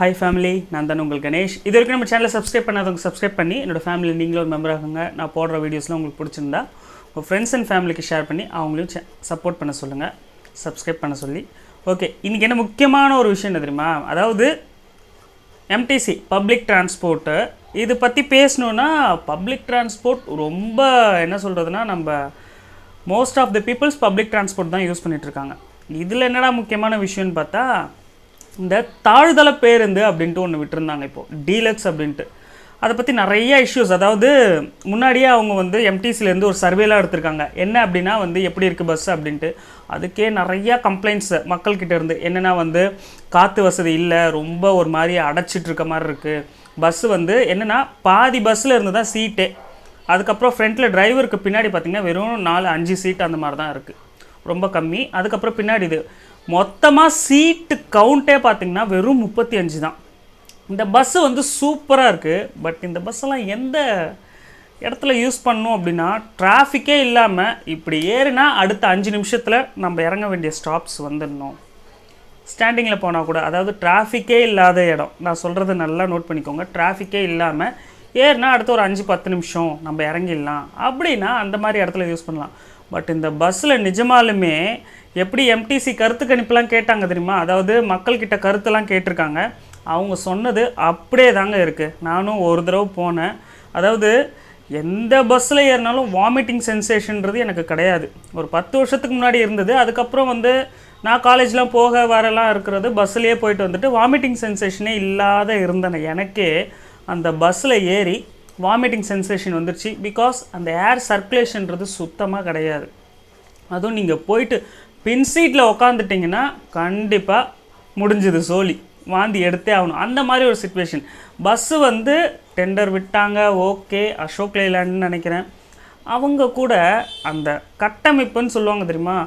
Hi family, நான் தான் உங்கள் கணேஷ். இது வரைக்கும் நம்ம சேனலை சப்ஸ்கிரைப் பண்ணாதவங்க சப்ஸ்கிரைப் பண்ணி என்னோட ஃபேமிலி நீங்களும் ஒரு மெம்பர் ஆகுங்க. நான் போடுற வீடியோஸ்லாம் உங்களுக்கு பிடிச்சிருந்தா உங்கள் ஃப்ரெண்ட்ஸ் அண்ட் ஃபேமிலிக்கு ஷேர் பண்ணி அவங்களையும் சப்போர்ட் பண்ண சொல்லுங்கள், சப்ஸ்கிரைப் பண்ண சொல்லி. ஓகே, இன்றைக்கி என்ன முக்கியமான ஒரு விஷயம் என்ன தெரியுமா? அதாவது எம்டிசி பப்ளிக் டிரான்ஸ்போர்ட்டு இது பற்றி பேசணுன்னா, பப்ளிக் டிரான்ஸ்போர்ட் ரொம்ப என்ன சொல்கிறதுனா, நம்ம most of the peoples public transport தான் யூஸ் பண்ணிகிட்ருக்காங்க. இதில் என்னடா முக்கியமான விஷயம்னு பார்த்தா, இந்த தாழ்தள பேருந்து அப்படின்ட்டு ஒன்று விட்டுருந்தாங்க இப்போது, டீலக்ஸ் அப்படின்ட்டு. அதை பற்றி நிறைய இஷ்யூஸ், அதாவது முன்னாடியே அவங்க வந்து எம்டிசிலேருந்து ஒரு சர்வேலாம் எடுத்திருக்காங்க. என்ன அப்படின்னா வந்து எப்படி இருக்குது பஸ் அப்படின்ட்டு. அதுக்கே நிறையா கம்ப்ளைண்ட்ஸ் மக்கள்கிட்ட இருந்து. என்னென்னா வந்து காற்று வசதி இல்லை, ரொம்ப ஒரு மாதிரி அடைச்சிட்டு இருக்க மாதிரி இருக்குது. பஸ்ஸு வந்து என்னென்னா பாதி பஸ்ஸில் இருந்து தான் சீட்டே. அதுக்கப்புறம் ஃப்ரண்ட்டில் டிரைவருக்கு பின்னாடி பார்த்திங்கன்னா வெறும் 4-5 சீட் அந்த மாதிரி தான் இருக்குது, ரொம்ப கம்மி. அதுக்கப்புறம் பின்னாடி இது மொத்தமாக சீட்டு கவுண்டே பார்த்திங்கன்னா வெறும் 35 தான். இந்த பஸ்ஸு வந்து சூப்பராக இருக்குது. பட் இந்த பஸ்ஸெல்லாம் எந்த இடத்துல யூஸ் பண்ணணும் அப்படின்னா, டிராஃபிக்கே இல்லாமல் இப்படி ஏறினா அடுத்த 5 நிமிஷத்தில் நம்ம இறங்க வேண்டிய ஸ்டாப்ஸ் வந்துடணும். ஸ்டாண்டிங்கில் போனால் கூட, அதாவது டிராஃபிக்கே இல்லாத இடம், நான் சொல்கிறது நல்லா நோட் பண்ணிக்கோங்க. டிராஃபிக்கே இல்லாமல் ஏறினா அடுத்த ஒரு 5-10 நிமிஷம் நம்ம இறங்கிடலாம் அப்படின்னா அந்த மாதிரி இடத்துல யூஸ் பண்ணலாம். பட் இந்த பஸ்ஸில் நிஜமாலுமே எப்படி எம்டிசி கருத்து கணிப்புலாம் கேட்டாங்க தெரியுமா? அதாவது மக்கள்கிட்ட கருத்துலாம் கேட்டிருக்காங்க. அவங்க சொன்னது அப்படியே தாங்க இருக்குது. நானும் ஒரு தடவை போனேன். அதாவது எந்த பஸ்ஸில் ஏறினாலும் வாமிட்டிங் சென்சேஷன்றது எனக்கு கிடையாது. ஒரு 10 வருஷத்துக்கு முன்னாடி இருந்தது. அதுக்கப்புறம் வந்து நான் காலேஜ்லாம் போக வரலாம் இருக்கிறது, பஸ்ஸிலே போயிட்டு வந்துட்டு வாமிட்டிங் சென்சேஷனே இல்லாத இருந்தேன். எனக்கே அந்த பஸ்ஸில் ஏறி வாமிட்டிங் சென்சேஷன் வந்துருச்சு. பிகாஸ் அந்த ஏர் சர்க்குலேஷன்றது சுத்தமாக கிடையாது. அதுவும் நீங்கள் போயிட்டு பின் சீட்டில் உக்காந்துட்டிங்கன்னா கண்டிப்பாக முடிஞ்சுது சோலி, வாந்தி எடுத்தே ஆகணும். அந்த மாதிரி ஒரு சிச்சுவேஷன். பஸ்ஸு வந்து டெண்டர் விட்டாங்க, ஓகே, அசோக் லேலாண்ட்னு நினைக்கிறேன். அவங்க கூட அந்த கட்டமைப்புன்னு சொல்லுவாங்க தெரியுமா,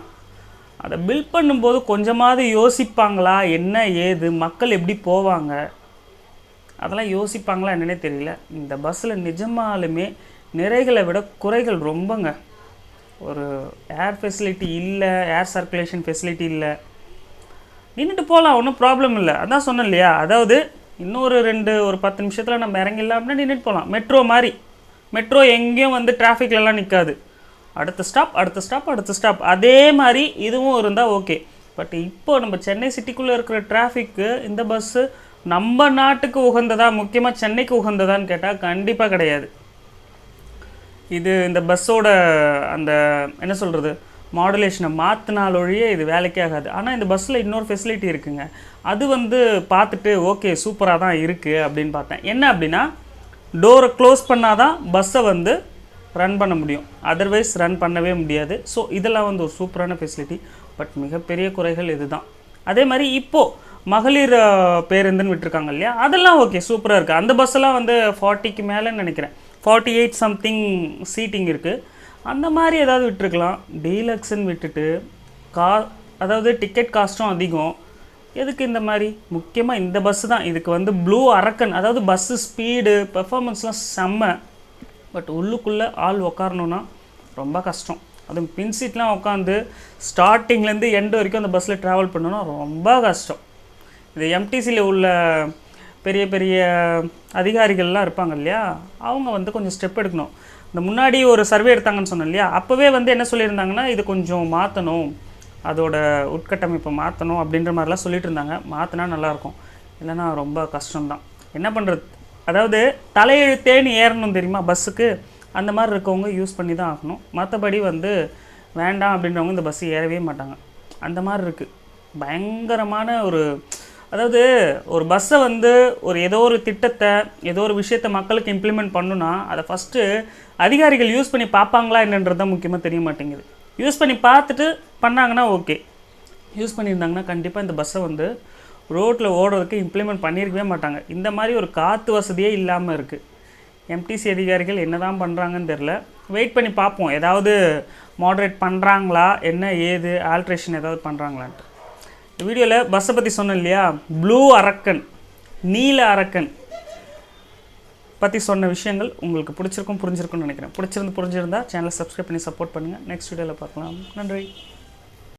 அதை பில்ட் பண்ணும்போது கொஞ்சமாவது யோசிப்பாங்களா, என்ன ஏது, மக்கள் எப்படி போவாங்க, அதெல்லாம் யோசிப்பாங்களா என்னன்னே தெரியல. இந்த பஸ்ஸில் நிஜமாலுமே நிறைகளை விட குறைகள் ரொம்பங்க. ஒரு ஏர் ஃபெசிலிட்டி இல்லை, ஏர் சர்க்குலேஷன் ஃபெசிலிட்டி இல்லை. நின்றுட்டு போகலாம், ஒன்றும் ப்ராப்ளம் இல்லை. அதான் சொன்னேன் இல்லையா, அதாவது இன்னொரு ஒரு 10 நிமிஷத்தில் நம்ம இறங்கிடலாம் அப்படின்னா நின்றுட்டு போகலாம். மெட்ரோ மாதிரி. மெட்ரோ எங்கேயும் வந்து டிராஃபிக்லலாம் நிற்காது. அடுத்த ஸ்டாப் அடுத்த ஸ்டாப் அடுத்த ஸ்டாப், அதே மாதிரி இதுவும் இருந்தால் ஓகே. பட் இப்போ நம்ம சென்னை சிட்டிக்குள்ளே இருக்கிற டிராஃபிக்கு இந்த பஸ்ஸு நம்ம நாட்டுக்கு உகந்ததா, முக்கியமாக சென்னைக்கு உகந்ததான்னு கேட்டால் கண்டிப்பாக கிடையாது. இது இந்த பஸ்ஸோட அந்த என்ன சொல்கிறது மாடுலேஷனை மாற்றினால் ஒழிய இது வேலைக்கே ஆகாது. ஆனால் இந்த பஸ்ஸில் இன்னொரு ஃபெசிலிட்டி இருக்குங்க. அது வந்து பார்த்துட்டு ஓகே சூப்பராக தான் இருக்குது அப்படின்னு பார்த்தேன். என்ன அப்படின்னா, டோரை க்ளோஸ் பண்ணால் தான் பஸ்ஸை வந்து ரன் பண்ண முடியும், அதர்வைஸ் ரன் பண்ணவே முடியாது. ஸோ இதெல்லாம் வந்து ஒரு சூப்பரான ஃபெசிலிட்டி. பட் மிகப்பெரிய குறைகள் இது தான். அதே மாதிரி இப்போது மகளிர் பேருந்துன்னு விட்டுருக்காங்க இல்லையா, அதெல்லாம் ஓகே சூப்பராக இருக்குது. அந்த பஸ்ஸெல்லாம் வந்து 40க்கு மேலேன்னு நினைக்கிறேன், 48 சம்திங் சீட்டிங் இருக்குது. அந்த மாதிரி ஏதாவது விட்டுருக்கலாம். டீலக்ஸ்ன்னு விட்டுட்டு அதாவது டிக்கெட் காஸ்ட்டும் அதிகம். எதுக்கு இந்த மாதிரி? முக்கியமாக இந்த பஸ்ஸு தான் இதுக்கு வந்து ப்ளூ அரக்கன். அதாவது பஸ்ஸு ஸ்பீடு பெர்ஃபார்மன்ஸ்லாம் செம்ம. பட் உள்ளுக்குள்ளே ஆள் உக்காரணுன்னா ரொம்ப கஷ்டம். அதுவும் பின் சீட்லாம் உட்காந்து ஸ்டார்டிங்லேருந்து எண்டு வரைக்கும் அந்த பஸ்ஸில் ட்ராவல் பண்ணணுன்னா ரொம்ப கஷ்டம். இது எம்டிசியில் உள்ள பெரிய பெரிய அதிகாரிகள்லாம் இருப்பாங்க இல்லையா, அவங்க வந்து கொஞ்சம் ஸ்டெப் எடுக்கணும். இந்த முன்னாடி ஒரு சர்வே எடுத்தாங்கன்னு சொன்னேன் இல்லையா, அப்போவே வந்து என்ன சொல்லியிருந்தாங்கன்னா, இது கொஞ்சம் மாற்றணும், அதோட உட்கட்டமைப்பை மாற்றணும் அப்படின்ற மாதிரிலாம் சொல்லிட்டு இருந்தாங்க. மாற்றினா நல்லாயிருக்கும், இல்லைன்னா ரொம்ப கஷ்டம்தான். என்ன பண்ணுறது, அதாவது தலையெழுத்தேன்னு ஏறணும் தெரியுமா பஸ்ஸுக்கு, அந்த மாதிரி இருக்கவங்க யூஸ் பண்ணி தான் ஆகணும். மற்றபடி வந்து வேண்டாம் அப்படின்றவங்க இந்த பஸ்ஸு ஏறவே மாட்டாங்க. அந்த மாதிரி இருக்குது. பயங்கரமான ஒரு, அதாவது ஒரு பஸ்ஸை வந்து ஏதோ ஒரு திட்டத்தை, ஏதோ ஒரு விஷயத்தை மக்களுக்கு இம்ப்ளிமெண்ட் பண்ணுன்னா அதை ஃபஸ்ட்டு அதிகாரிகள் யூஸ் பண்ணி பார்ப்பாங்களா என்னன்றது தான் முக்கியமாக தெரிய மாட்டேங்குது. யூஸ் பண்ணி பார்த்துட்டு பண்ணாங்கன்னா ஓகே. யூஸ் பண்ணியிருந்தாங்கன்னா கண்டிப்பாக இந்த பஸ்ஸை வந்து ரோட்டில் ஓடுறதுக்கு இம்ப்ளிமெண்ட் பண்ணியிருக்கவே மாட்டாங்க. இந்த மாதிரி ஒரு காற்று வசதியே இல்லாமல் இருக்குது. எம்டிசி அதிகாரிகள் என்ன தான் பண்ணுறாங்கன்னு தெரில. வெயிட் பண்ணி பார்ப்போம், ஏதாவது மாடரேட் பண்ணுறாங்களா, என்ன ஏது ஆல்ட்ரேஷன் ஏதாவது பண்ணுறாங்களான்ட்டு. இந்த வீடியோவில் பஸ்ஸை பற்றி சொன்னேன் இல்லையா, ப்ளூ அரக்கன், நீல அரக்கன் பற்றி சொன்ன விஷயங்கள் உங்களுக்கு புரிஞ்சிருக்கும்னு நினைக்கிறேன். புரிஞ்சிருந்தா சேனலை சப்ஸ்கிரைப் பண்ணி சப்போர்ட் பண்ணுங்கள். நெக்ஸ்ட் வீடியோவில் பார்க்கலாம். நன்றி.